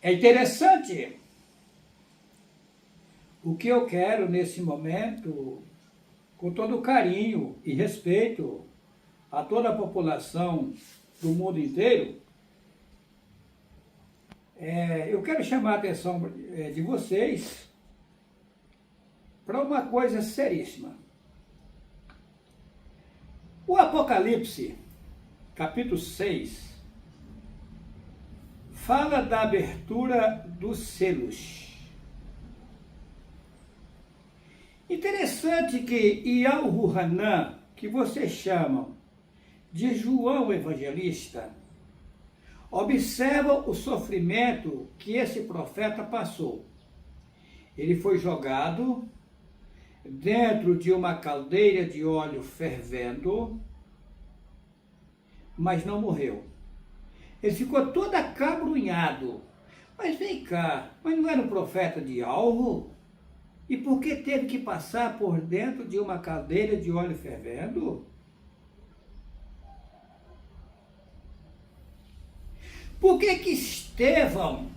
É interessante o que eu quero nesse momento, com todo carinho e respeito a toda a população do mundo inteiro, eu quero chamar a atenção de vocês para uma coisa seríssima. O Apocalipse, capítulo 6, fala da abertura dos selos. Interessante que Yahu Hanan, que vocês chamam de João Evangelista, observa o sofrimento que esse profeta passou. Ele foi jogado dentro de uma caldeira de óleo fervendo, mas não morreu. Ele ficou todo acabrunhado. Mas vem cá, mas não era um profeta de Yahu? E por que teve que passar por dentro de uma caldeira de óleo fervendo? Por que Estevão,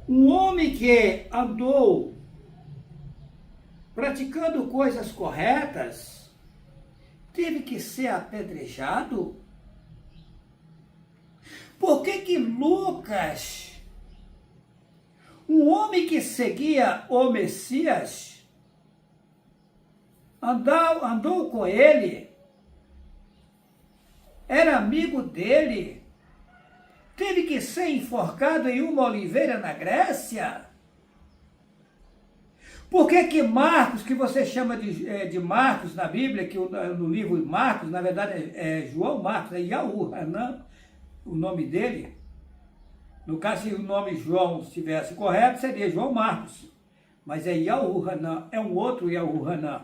um homem que andou praticando coisas corretas, teve que ser apedrejado? Por que Lucas, um homem que seguia o Messias, andou com ele, era amigo dele, teve que ser enforcado em uma oliveira na Grécia? Por que Marcos, que você chama de Marcos na Bíblia, que no livro Marcos, na verdade é João Marcos, é Yahu Hanan, o nome dele? No caso, se o nome João estivesse correto, seria João Marcos. Mas é Yahu Hanan, é um outro Yahu Hanan.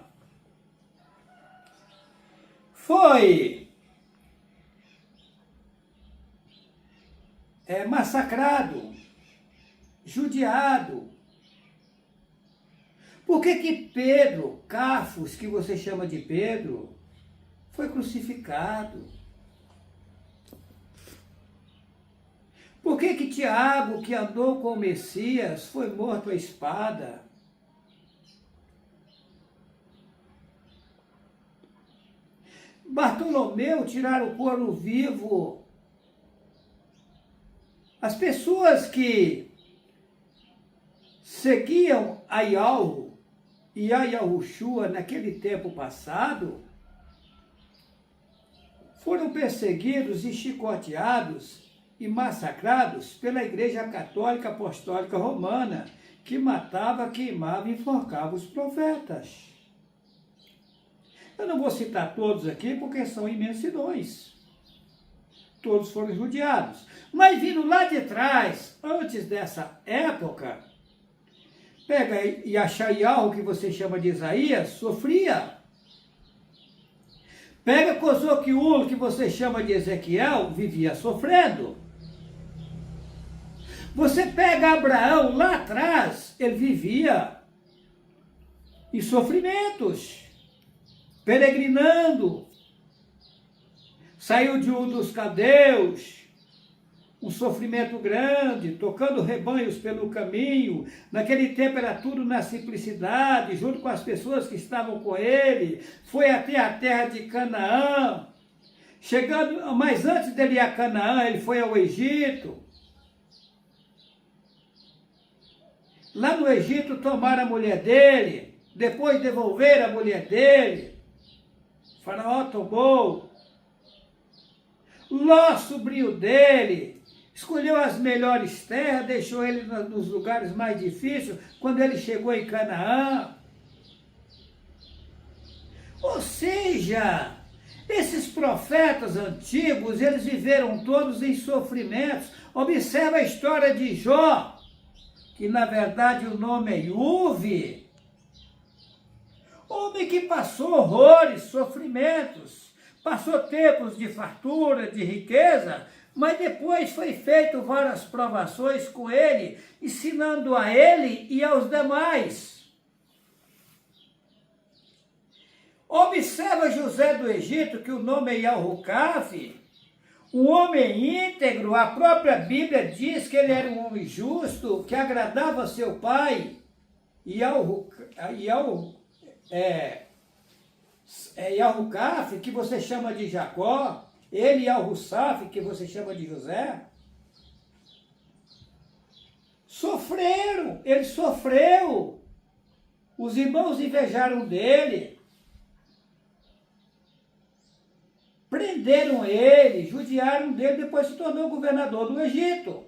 Foi massacrado, judiado. Por que Pedro, Cafos, que você chama de Pedro, foi crucificado? Por que Tiago, que andou com o Messias, foi morto à espada? Bartolomeu, tiraram o couro vivo. As pessoas que seguiam a Yahu e a Yahushua naquele tempo passado foram perseguidos e chicoteados e massacrados pela Igreja Católica Apostólica Romana, que matava, queimava e enforcava os profetas. Eu não vou citar todos aqui porque são imensidões. Todos foram judiados. Mas vindo lá de trás, antes dessa época, pega Yashayahu, que você chama de Isaías, sofria. Pega Cozoquiulo, que você chama de Ezequiel, vivia sofrendo. Você pega Abraão lá atrás, ele vivia em sofrimentos, peregrinando. Saiu de Ur dos Caldeus, um sofrimento grande, tocando rebanhos pelo caminho. Naquele tempo era tudo na simplicidade, junto com as pessoas que estavam com ele. Foi até a terra de Canaã. Chegando, mas antes dele ir a Canaã, ele foi ao Egito. Lá no Egito tomaram a mulher dele, depois devolveram a mulher dele. O faraó tomou. Ló, sobrinho dele, escolheu as melhores terras, deixou ele nos lugares mais difíceis, quando ele chegou em Canaã. Ou seja, esses profetas antigos, eles viveram todos em sofrimentos. Observa a história de Jó, que na verdade o nome é Iuve. Homem que passou horrores, sofrimentos, passou tempos de fartura, de riqueza, mas depois foi feito várias provações com ele, ensinando a ele e aos demais. Observa José do Egito, que o nome é Yahucaf, Um homem íntegro, a própria Bíblia diz que ele era um homem justo, que agradava seu pai, e ao Rucaf, que você chama de Jacó, ele e ao Russaf, que você chama de José, sofreram, ele sofreu. Os irmãos invejaram dele, prenderam ele, judiaram dele, depois se tornou governador do Egito.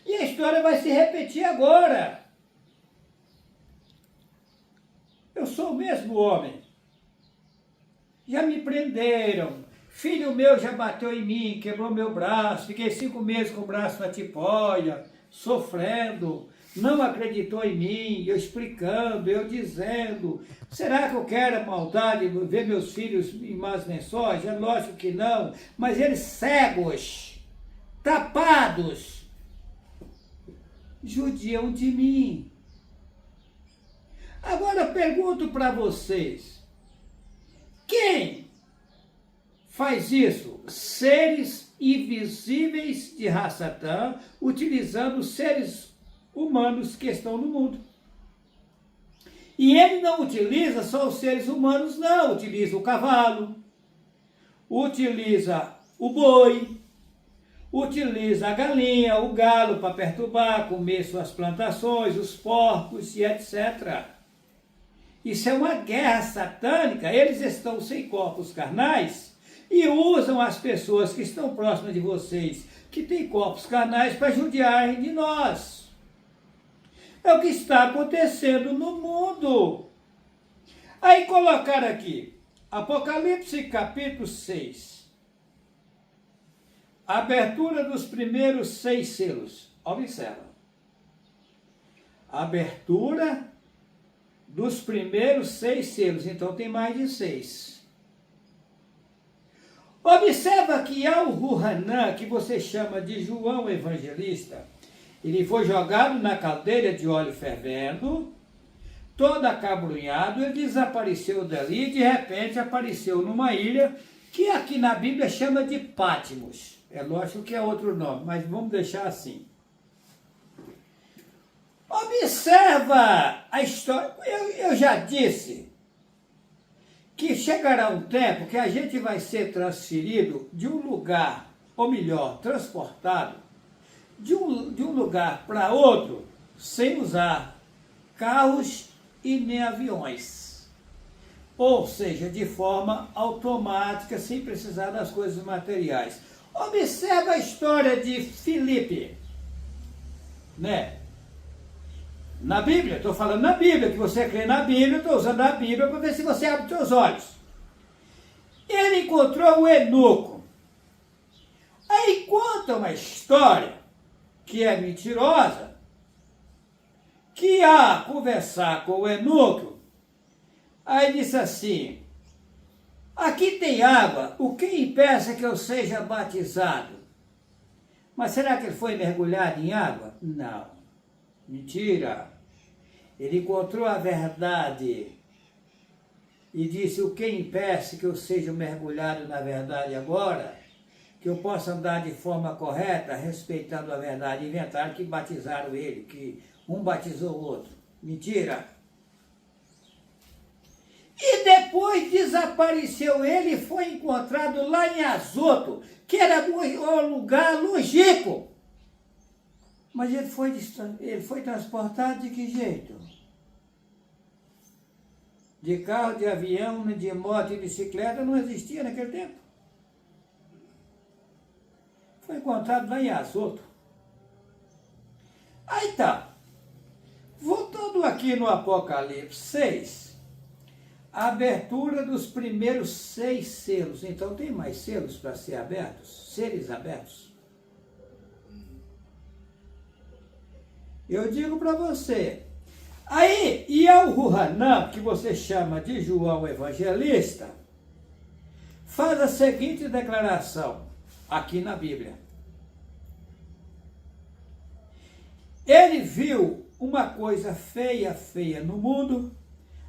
E a história vai se repetir agora. Eu sou o mesmo homem. Já me prenderam. Filho meu já bateu em mim, quebrou meu braço. Fiquei 5 meses com o braço na tipóia, sofrendo. Não acreditou em mim, eu explicando, eu dizendo. Será que eu quero a maldade, ver meus filhos em más lençóis? É lógico que não. Mas eles cegos, tapados, judiam de mim. Agora eu pergunto para vocês, quem faz isso? Seres invisíveis de Hassatã, utilizando seres humanos que estão no mundo. E ele não utiliza só os seres humanos, não. Utiliza o cavalo, utiliza o boi, utiliza a galinha, o galo para perturbar, comer suas plantações, os porcos e etc. Isso é uma guerra satânica. Eles estão sem corpos carnais e usam as pessoas que estão próximas de vocês, que têm corpos carnais, para judiarem de nós. É o que está acontecendo no mundo. Aí colocar aqui, Apocalipse capítulo 6. Abertura dos primeiros 6 selos. Observa. Abertura dos primeiros 6 selos. Então tem mais de 6. Observa que Al-Ruhanã, que você chama de João Evangelista, ele foi jogado na caldeira de óleo fervendo, todo acabrunhado, ele desapareceu dali e de repente apareceu numa ilha que aqui na Bíblia chama de Patmos. É lógico que é outro nome, mas vamos deixar assim. Observa a história. Eu já disse que chegará um tempo que a gente vai ser transferido de um lugar, ou melhor, transportado, de um lugar para outro, sem usar carros e nem aviões. Ou seja, de forma automática, sem precisar das coisas materiais. Observa a história de Filipe, né? Na Bíblia, estou falando na Bíblia, que você crê na Bíblia, estou usando a Bíblia para ver se você abre os seus olhos. Ele encontrou o eunuco. Aí conta uma história que é mentirosa, que a conversar com o eunuco, aí disse assim, aqui tem água, o que impeça que eu seja batizado? Mas será que ele foi mergulhado em água? Não. Mentira. Ele encontrou a verdade e disse, o que impeça que eu seja mergulhado na verdade agora? Que eu possa andar de forma correta, respeitando a verdade. Inventaram que batizaram ele, que um batizou o outro. Mentira. E depois desapareceu ele e foi encontrado lá em Azoto, que era um lugar longínquo. Mas ele foi transportado de que jeito? De carro, de avião, de moto e bicicleta não existia naquele tempo. Foi encontrado lá em Azoto. Aí tá. Voltando aqui no Apocalipse 6, a abertura dos primeiros 6 selos. Então tem mais selos para ser abertos? Seres abertos? Eu digo para você. Aí, Al-Ruhanã, que você chama de João Evangelista, faz a seguinte declaração aqui na Bíblia. Ele viu uma coisa feia, feia no mundo,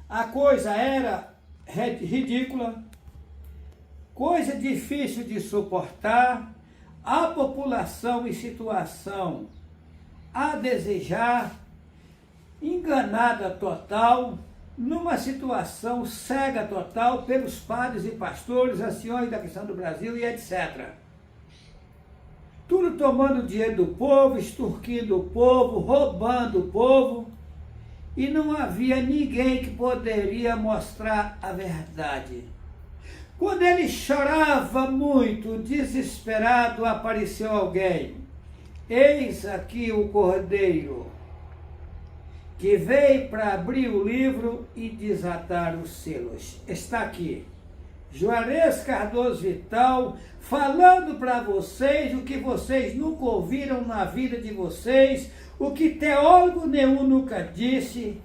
a coisa era ridícula, coisa difícil de suportar, a população em situação a desejar, enganada total, numa situação cega total pelos padres e pastores, anciões da questão do Brasil e etc. Tudo tomando dinheiro do povo, extorquindo o povo, roubando o povo, e não havia ninguém que poderia mostrar a verdade. Quando ele chorava muito, desesperado, apareceu alguém. Eis aqui o Cordeiro, que veio para abrir o livro e desatar os selos. Está aqui, Juarez Cardoso Vital, falando para vocês o que vocês nunca ouviram na vida de vocês, o que teólogo nenhum nunca disse,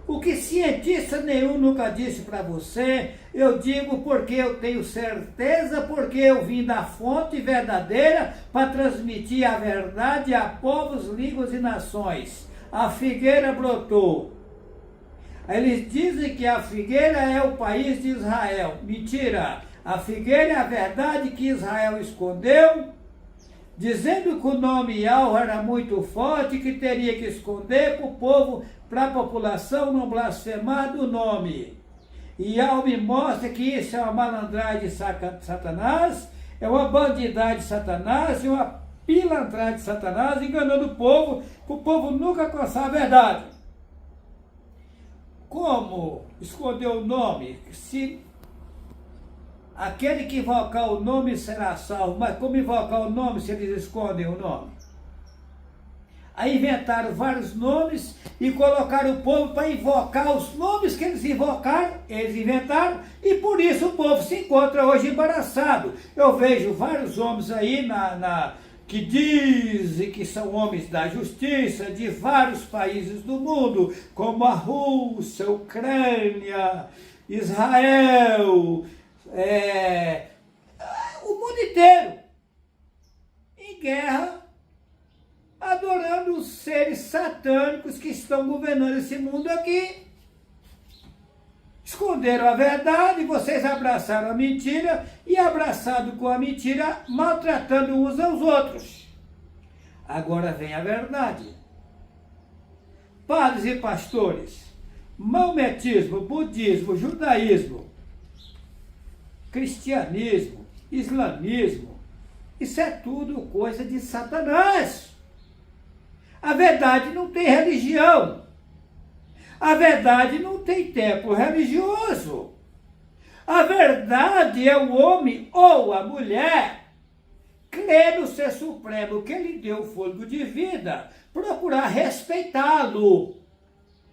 o que cientista nenhum nunca disse para você. Eu digo porque eu tenho certeza, porque eu vim da fonte verdadeira para transmitir a verdade a povos, línguas e nações. A figueira brotou. Eles dizem que a figueira é o país de Israel. Mentira! A figueira é a verdade que Israel escondeu, dizendo que o nome Yahweh era muito forte, que teria que esconder para o povo, para a população não blasfemar do nome. E Yahweh me mostra que isso é uma malandragem de Satanás, é uma bandidagem de Satanás, e uma pilantragem de Satanás, enganando o povo, para o povo nunca alcançar a verdade. Como esconder o nome? Se aquele que invocar o nome será salvo, mas como invocar o nome se eles escondem o nome? Aí inventaram vários nomes e colocaram o povo para invocar os nomes que eles invocaram, eles inventaram, e por isso o povo se encontra hoje embaraçado. Eu vejo vários homens aí que dizem que são homens da justiça de vários países do mundo, como a Rússia, a Ucrânia, Israel, o mundo inteiro, em guerra, adorando os seres satânicos que estão governando esse mundo aqui. Esconderam a verdade, vocês abraçaram a mentira e, abraçado com a mentira, maltratando uns aos outros. Agora vem a verdade. Padres e pastores, maometismo, budismo, judaísmo, cristianismo, islamismo, isso é tudo coisa de Satanás. A verdade não tem religião. A verdade não tem templo religioso. A verdade é o homem ou a mulher crer no ser supremo que lhe deu o fôlego de vida, procurar respeitá-lo,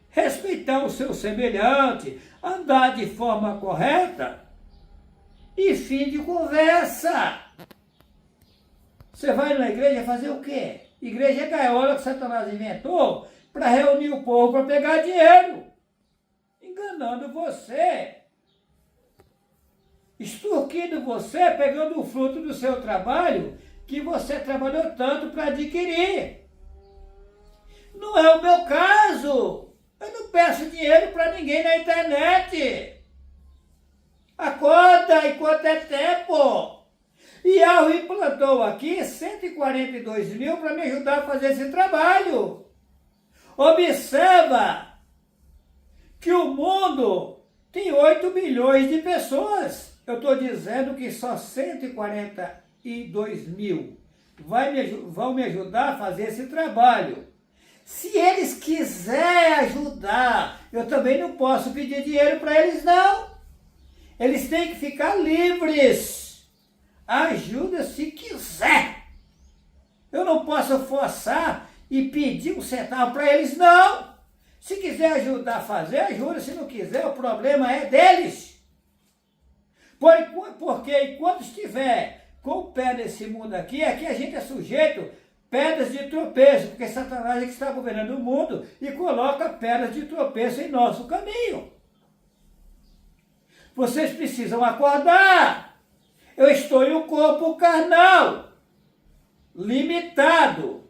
respeitar o seu semelhante, andar de forma correta e fim de conversa. Você vai na igreja fazer o quê? Igreja é gaiola que Satanás inventou para reunir o povo para pegar dinheiro, enganando você, extorquindo você, pegando o fruto do seu trabalho que você trabalhou tanto para adquirir. Não é o meu caso. Eu não peço dinheiro para ninguém na internet. Acorda enquanto é tempo. E Yahweh plantou aqui 142 mil para me ajudar a fazer esse trabalho. Observa que o mundo tem 8 milhões de pessoas. Eu estou dizendo que só 142 mil vão me ajudar a fazer esse trabalho. Se eles quiserem ajudar, eu também não posso pedir dinheiro para eles, não. Eles têm que ficar livres. Ajuda se quiser. Eu não posso forçar e pedir um centavo para eles, não. Se quiser ajudar a fazer, ajuda. Se não quiser, o problema é deles. Porque enquanto estiver com o pé nesse mundo aqui a gente é sujeito pedras de tropeço, porque Satanás é que está governando o mundo e coloca pedras de tropeço em nosso caminho. Vocês precisam acordar. Eu estou em um corpo carnal, limitado.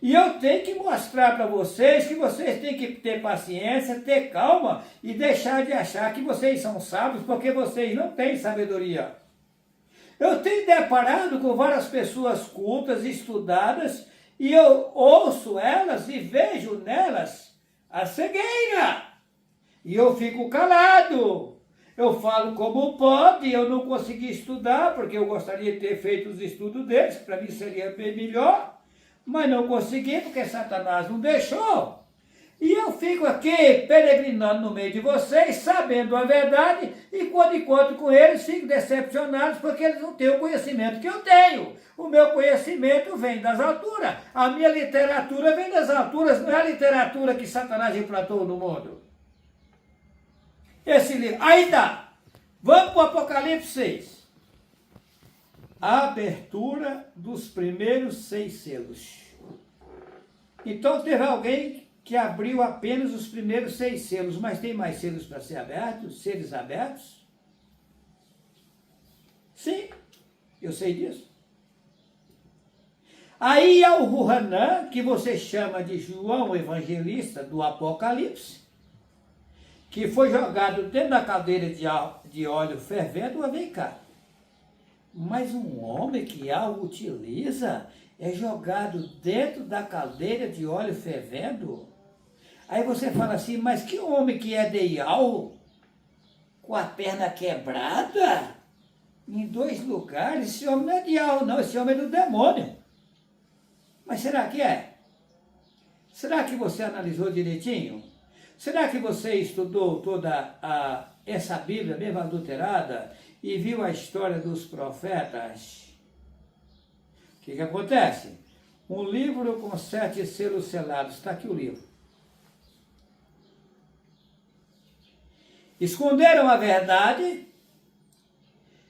E eu tenho que mostrar para vocês que vocês têm que ter paciência, ter calma e deixar de achar que vocês são sábios, porque vocês não têm sabedoria. Eu tenho deparado com várias pessoas cultas, estudadas, e eu ouço elas e vejo nelas a cegueira. E eu fico calado. Eu falo como pode, eu não consegui estudar, porque eu gostaria de ter feito os estudos deles, para mim seria bem melhor, mas não consegui, porque Satanás não deixou. E eu fico aqui peregrinando no meio de vocês, sabendo a verdade, e quando encontro com eles, fico decepcionados, porque eles não têm o conhecimento que eu tenho. O meu conhecimento vem das alturas, a minha literatura vem das alturas, não é a literatura que Satanás implantou no mundo. Esse livro. Aí tá. Vamos para o Apocalipse 6. A abertura dos primeiros 6 selos. Então teve alguém que abriu apenas os primeiros 6 selos, mas tem mais selos para ser abertos? Seres abertos? Sim, eu sei disso. Aí é o Ruhanã, que você chama de João Evangelista do Apocalipse, que foi jogado dentro da caldeira de óleo fervendo. Vem cá, mas um homem que algo utiliza é jogado dentro da caldeira de óleo fervendo? Aí você fala assim, mas que homem que é de Ial, com a perna quebrada, em 2 lugares? Esse homem não é de Ial, não, esse homem é do demônio. Mas será que é? Será que você analisou direitinho? Será que você estudou toda essa Bíblia mesmo adulterada e viu a história dos profetas? O que acontece? Um livro com 7 selos selados. Está aqui o livro. Esconderam a verdade,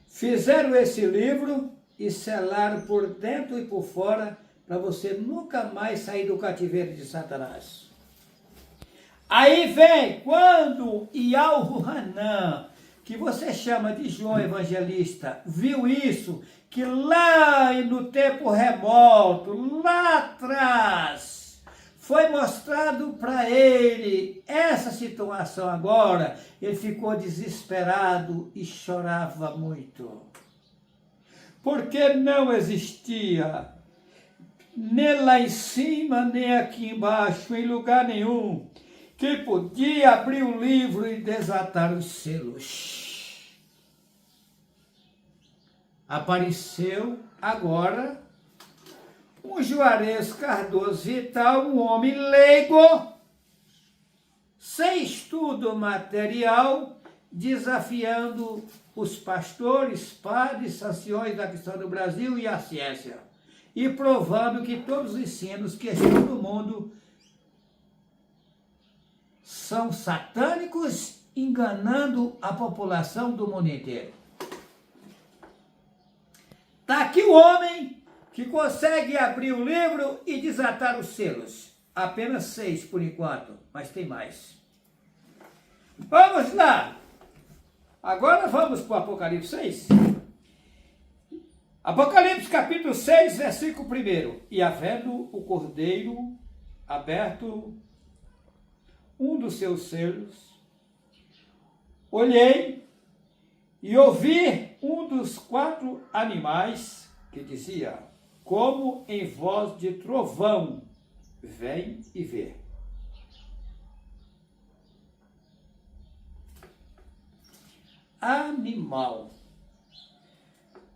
fizeram esse livro e selaram por dentro e por fora para você nunca mais sair do cativeiro de Satanás. Aí vem quando Ial-Ruhanã, que você chama de João Evangelista, viu isso, que lá no tempo remoto, lá atrás, foi mostrado para ele essa situação agora, ele ficou desesperado e chorava muito. Porque não existia, nem lá em cima, nem aqui embaixo, em lugar nenhum, que podia abrir o livro e desatar os selos. Apareceu agora um Juarez Cardoso Vital, um homem leigo, sem estudo material, desafiando os pastores, padres, anciões da questão do Brasil e a ciência, e provando que todos os ensinos que estão no mundo são satânicos, enganando a população do mundo inteiro. Está aqui o homem que consegue abrir o livro e desatar os selos. Apenas 6 por enquanto, mas tem mais. Vamos lá. Agora vamos para o Apocalipse 6. Apocalipse capítulo 6, versículo 1. E havendo o cordeiro aberto um dos seus selos, olhei e ouvi um dos 4 animais que dizia, como em voz de trovão, vem e vê. Animal.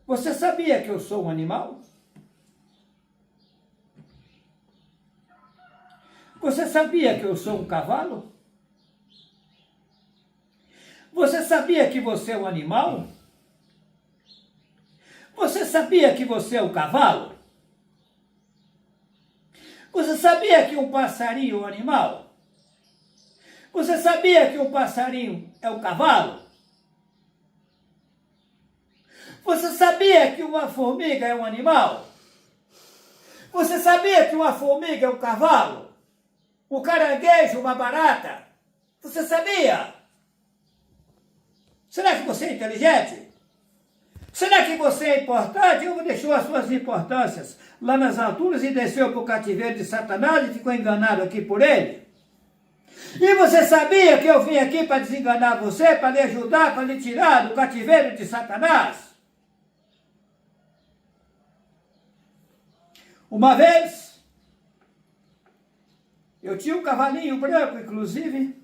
Você sabia que eu sou um animal? Você sabia que eu sou um cavalo? Você sabia que você é um animal? Você sabia que você é um cavalo? Você sabia que um passarinho é um animal? Você sabia que um passarinho é um cavalo? Você sabia que uma formiga é um animal? Você sabia que uma formiga é um cavalo? Um caranguejo, uma barata? Você sabia? Será que você é inteligente? Será que você é importante? Ou deixou as suas importâncias lá nas alturas e desceu para o cativeiro de Satanás e ficou enganado aqui por ele? E você sabia que eu vim aqui para desenganar você, para lhe ajudar, para lhe tirar do cativeiro de Satanás? Uma vez, eu tinha um cavalinho branco, inclusive.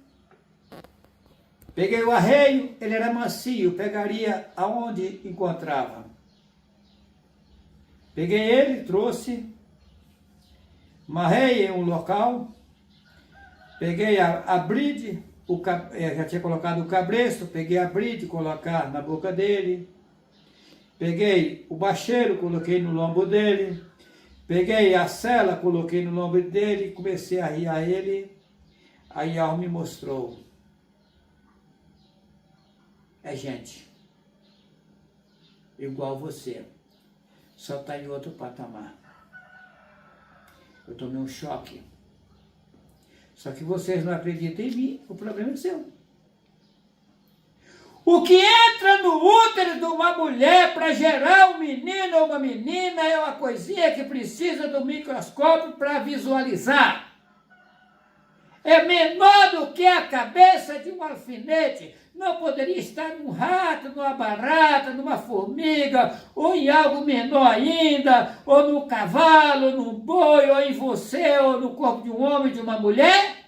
Peguei o arreio, ele era macio, pegaria aonde encontrava. Peguei ele, trouxe, amarrei em um local, peguei a bride, já tinha colocado o cabresto, peguei a bride, colocar na boca dele, peguei o bacheiro, coloquei no lombo dele, peguei a sela, coloquei no lombo dele, comecei a arriar ele, aí a alma me mostrou. É gente, igual você, só está em outro patamar. Eu tomei um choque. Só que vocês não acreditam em mim, o problema é seu. O que entra no útero de uma mulher para gerar um menino ou uma menina é uma coisinha que precisa do microscópio para visualizar. É menor do que a cabeça de um alfinete. Não poderia estar num rato, numa barata, numa formiga, ou em algo menor ainda, ou no cavalo, num boi, ou em você, ou no corpo de um homem, de uma mulher?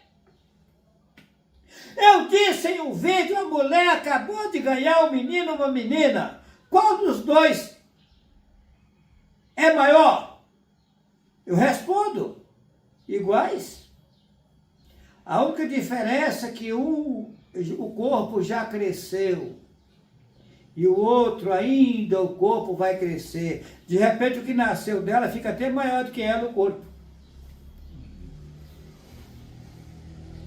Eu disse em um vídeo, a mulher acabou de ganhar um menino ou uma menina. Qual dos dois é maior? Eu respondo, iguais. A única diferença é que o corpo já cresceu e o outro ainda, o corpo vai crescer. De repente o que nasceu dela fica até maior do que ela, o corpo.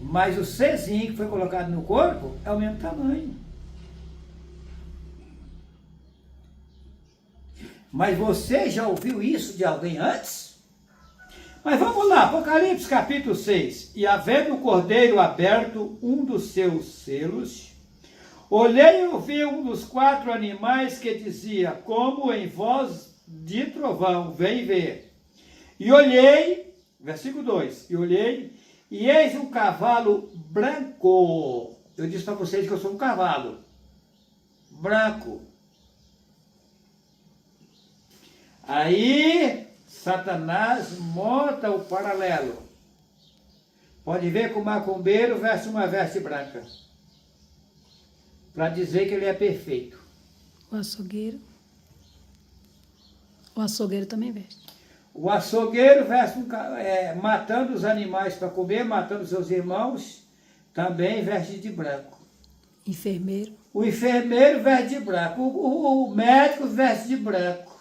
Mas o serzinho que foi colocado no corpo é o mesmo tamanho. Mas você já ouviu isso de alguém antes? Mas vamos lá, Apocalipse capítulo 6. E havendo o cordeiro aberto um dos seus selos, olhei e ouvi um dos 4 animais que dizia, como em voz de trovão, vem ver. E olhei, versículo 2, e olhei, e eis um cavalo branco. Eu disse para vocês que eu sou um cavalo branco. Aí Satanás monta o paralelo. Pode ver que o macumbeiro veste uma veste branca, para dizer que ele é perfeito. O açougueiro. O açougueiro também veste. O açougueiro veste matando os animais para comer, matando seus irmãos, também veste de branco. Enfermeiro. O enfermeiro veste de branco, o médico veste de branco.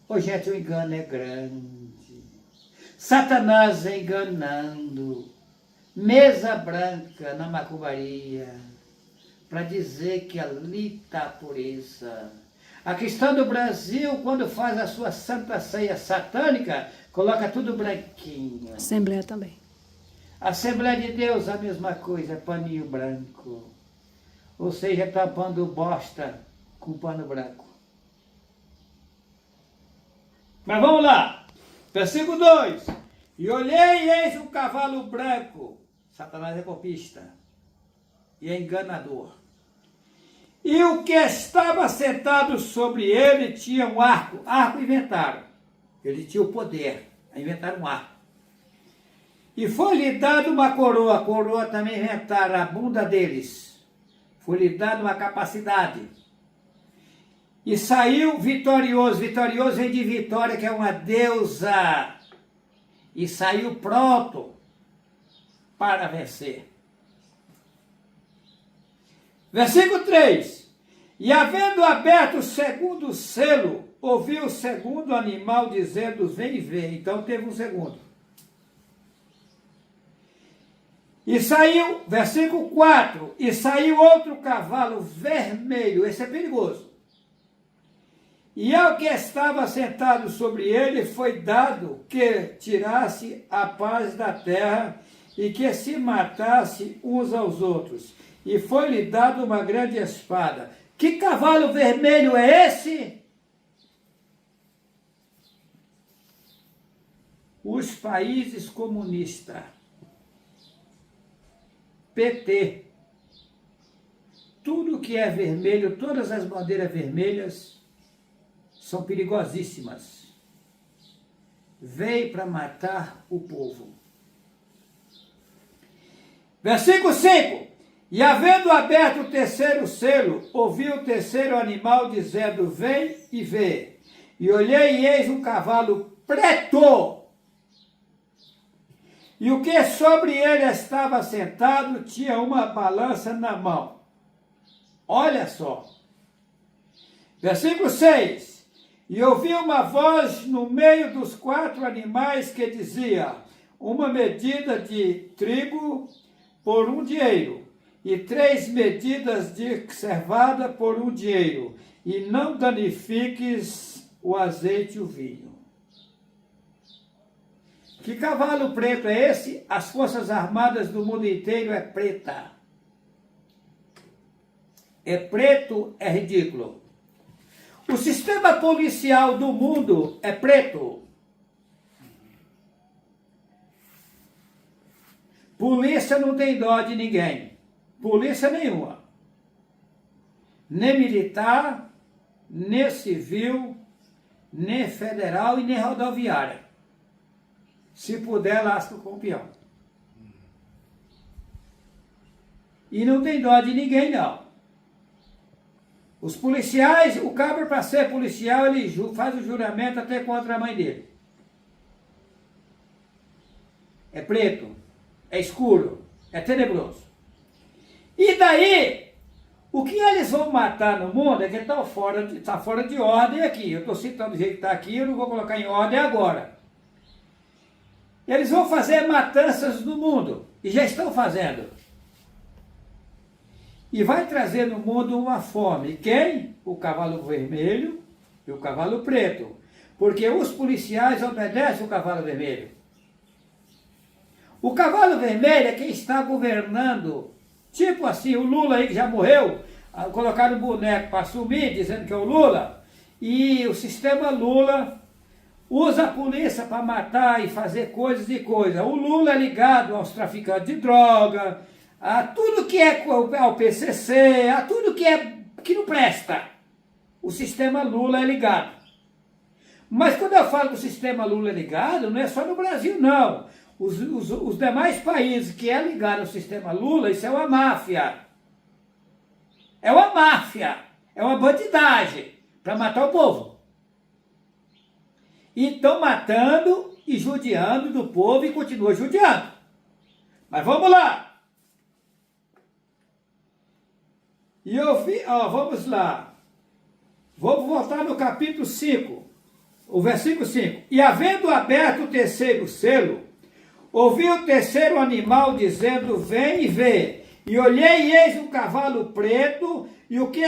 Ô, gente, o engano é grande. Satanás enganando. Mesa branca na macumbaria, para dizer que ali está a pureza. A questão do Brasil, quando faz a sua santa ceia satânica, coloca tudo branquinho. Assembleia também. Assembleia de Deus, a mesma coisa, paninho branco. Ou seja, tampando bosta com pano branco. Mas vamos lá, versículo 2. E olhei e eis um cavalo branco. Satanás é copista e é enganador. E o que estava sentado sobre ele tinha um arco. Arco inventaram. Ele tinha o poder. Inventaram um arco. E foi-lhe dado uma coroa. Coroa também inventaram a bunda deles. Foi-lhe dado uma capacidade. E saiu vitorioso. Vitorioso vem de Vitória, que é uma deusa. E saiu pronto para vencer. Versículo 3. E havendo aberto o segundo selo, ouviu o segundo animal dizendo, vem e vê. Então teve um segundo. E saiu, versículo 4, e saiu outro cavalo vermelho. Esse é perigoso. E ao que estava sentado sobre ele foi dado que tirasse a paz da terra e que se matasse uns aos outros. E foi-lhe dado uma grande espada. Que cavalo vermelho é esse? Os países comunistas. PT. Tudo que é vermelho, todas as bandeiras vermelhas são perigosíssimas. veio para matar o povo. Versículo 5. E havendo aberto o terceiro selo, ouvi o terceiro animal dizendo, vem e vê. E olhei e eis um cavalo preto. E o que sobre ele estava sentado tinha uma balança na mão. Olha só. Versículo 6. E ouvi uma voz no meio dos 4 animais que dizia, uma medida de trigo por 1 dinheiro, e 3 medidas de cevada por 1 dinheiro, e não danifiques o azeite e o vinho. Que cavalo preto é esse? As forças armadas do mundo inteiro é preta. É preto, é ridículo. O sistema policial do mundo é preto. Polícia não tem dó de ninguém. Polícia nenhuma. Nem militar, nem civil, nem federal e nem rodoviária. Se puder, lasca com o peão. E não tem dó de ninguém, não. Os policiais, o cabra para ser policial, ele faz o juramento até contra a mãe dele. É preto, é escuro, é tenebroso. E daí, o que eles vão matar no mundo é que está fora de ordem aqui. Eu estou citando do jeito que está aqui, eu não vou colocar em ordem agora. Eles vão fazer matanças no mundo, e já estão fazendo. E vai trazer no mundo uma fome. Quem? O cavalo vermelho e o cavalo preto. Porque os policiais obedecem o cavalo vermelho. O cavalo vermelho é quem está governando. Tipo assim, o Lula aí que já morreu, colocaram um boneco para assumir, dizendo que é o Lula. E o sistema Lula usa a polícia para matar e fazer coisas e coisas. O Lula é ligado aos traficantes de droga, a tudo que é ao PCC, a tudo que não presta. O sistema Lula é ligado. Mas quando eu falo que o sistema Lula é ligado, não é só no Brasil, não. Os demais países que é ligado ao sistema Lula, isso é uma máfia. É uma máfia. É uma bandidagem para matar o povo. E estão matando e judiando do povo e continuam judiando. Mas vamos lá. E eu vi, vamos lá. Vamos voltar no capítulo 5, o versículo 5. E havendo aberto o terceiro selo, ouvi o terceiro animal dizendo, vem e vê. E olhei e eis um cavalo preto, e o que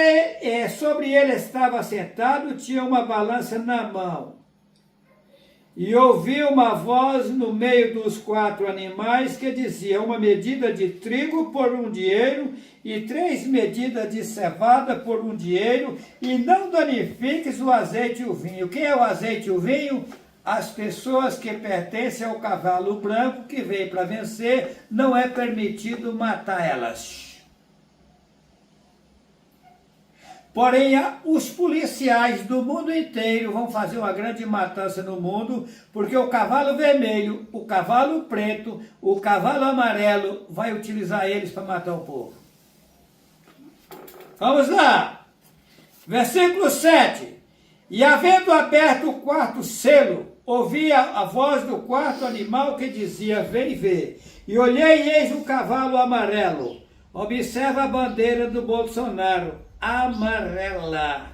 sobre ele estava sentado tinha uma balança na mão. E ouvi uma voz no meio dos 4 animais que dizia, uma medida de trigo por 1 dinheiro e 3 medidas de cevada por 1 dinheiro, e não danifiques o azeite e o vinho. Quem é o azeite e o vinho? As pessoas que pertencem ao cavalo branco que veio para vencer, não é permitido matar elas. Porém, os policiais do mundo inteiro vão fazer uma grande matança no mundo, porque o cavalo vermelho, o cavalo preto, o cavalo amarelo vai utilizar eles para matar o povo. Vamos lá. Versículo 7. E havendo aberto o 4º selo, ouvi a voz do 4º animal que dizia, vem ver. E olhei e eis um cavalo amarelo. Observa a bandeira do Bolsonaro. Amarela,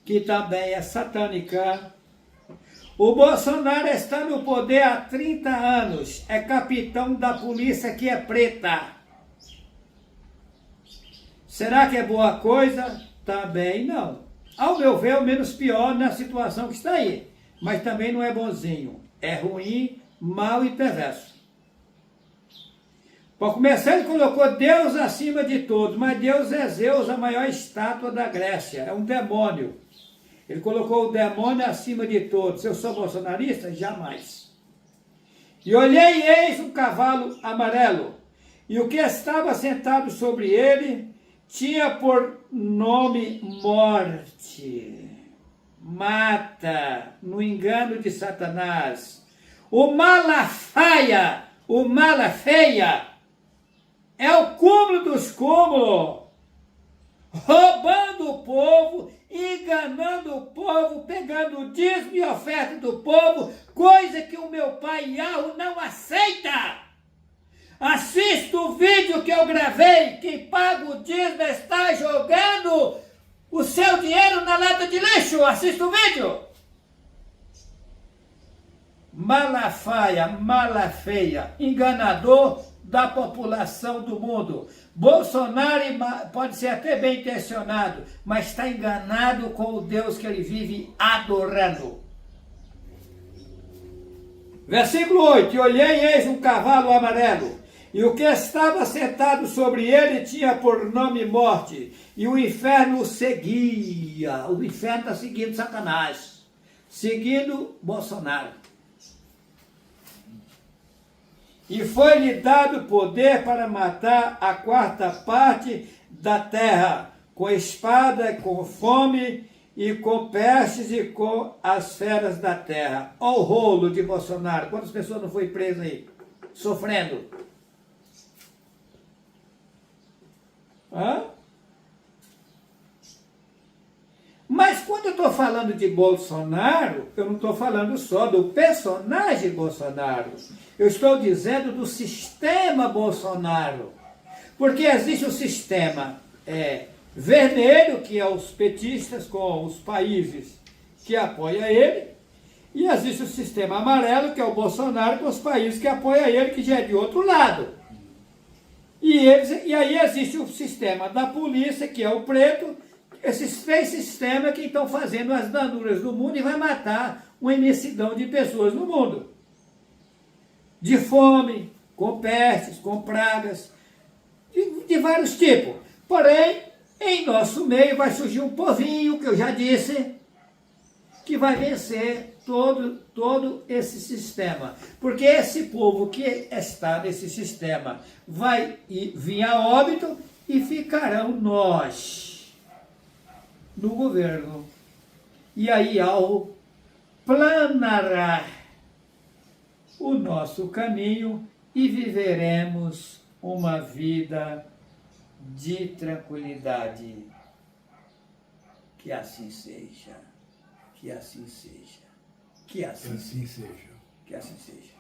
que também é satânica. O Bolsonaro está no poder há 30 anos, é capitão da polícia que é preta. Será que é boa coisa? Também não. Ao meu ver, é o menos pior na situação que está aí, mas também não é bonzinho, é ruim, mau e perverso. Para começar, ele colocou Deus acima de todos, mas Deus é Zeus, a maior estátua da Grécia, é um demônio. Ele colocou o demônio acima de todos. Eu sou bolsonarista? Jamais. E olhei e eis um cavalo amarelo, e o que estava sentado sobre ele tinha por nome Morte. mata no engano de Satanás. O Malafaia, o Malafeia, é o cúmulo dos cúmulos, roubando o povo, enganando o povo, pegando o dízimo e oferta do povo, coisa que o meu pai Yahweh não aceita. Assista o vídeo que eu gravei, quem paga o dízimo está jogando o seu dinheiro na lata de lixo. Assista o vídeo. Malafaia, malafeia, enganador da população do mundo. Bolsonaro pode ser até bem intencionado, mas está enganado com o Deus que ele vive adorando. Versículo 8. E olhei e eis um cavalo amarelo, e o que estava sentado sobre ele tinha por nome morte, e o inferno o seguia. O inferno está seguindo Satanás, seguindo Bolsonaro. E foi-lhe dado poder para matar a quarta parte da terra, com espada, com fome, e com pestes e com as feras da terra. Olha o rolo de Bolsonaro. Quantas pessoas não foi presas aí? Sofrendo. Hã? Mas quando eu estou falando de Bolsonaro, eu não estou falando só do personagem Bolsonaro. Eu estou dizendo do sistema Bolsonaro. Porque existe o sistema vermelho, que é os petistas com os países que apoiam ele, e existe o sistema amarelo, que é o Bolsonaro com os países que apoiam ele, que já é de outro lado. E aí existe o sistema da polícia, que é o preto. Esses três sistemas que estão fazendo as danuras do mundo e vai matar uma imensidão de pessoas no mundo. De fome, com pestes, com pragas, de vários tipos. Porém, em nosso meio vai surgir um povinho, que eu já disse, que vai vencer todo esse sistema. Porque esse povo que está nesse sistema vai vir a óbito e ficarão nós no governo. E aí ao planará o nosso caminho e viveremos uma vida de tranquilidade. Que assim seja. Que assim seja. Que assim seja. Que assim seja.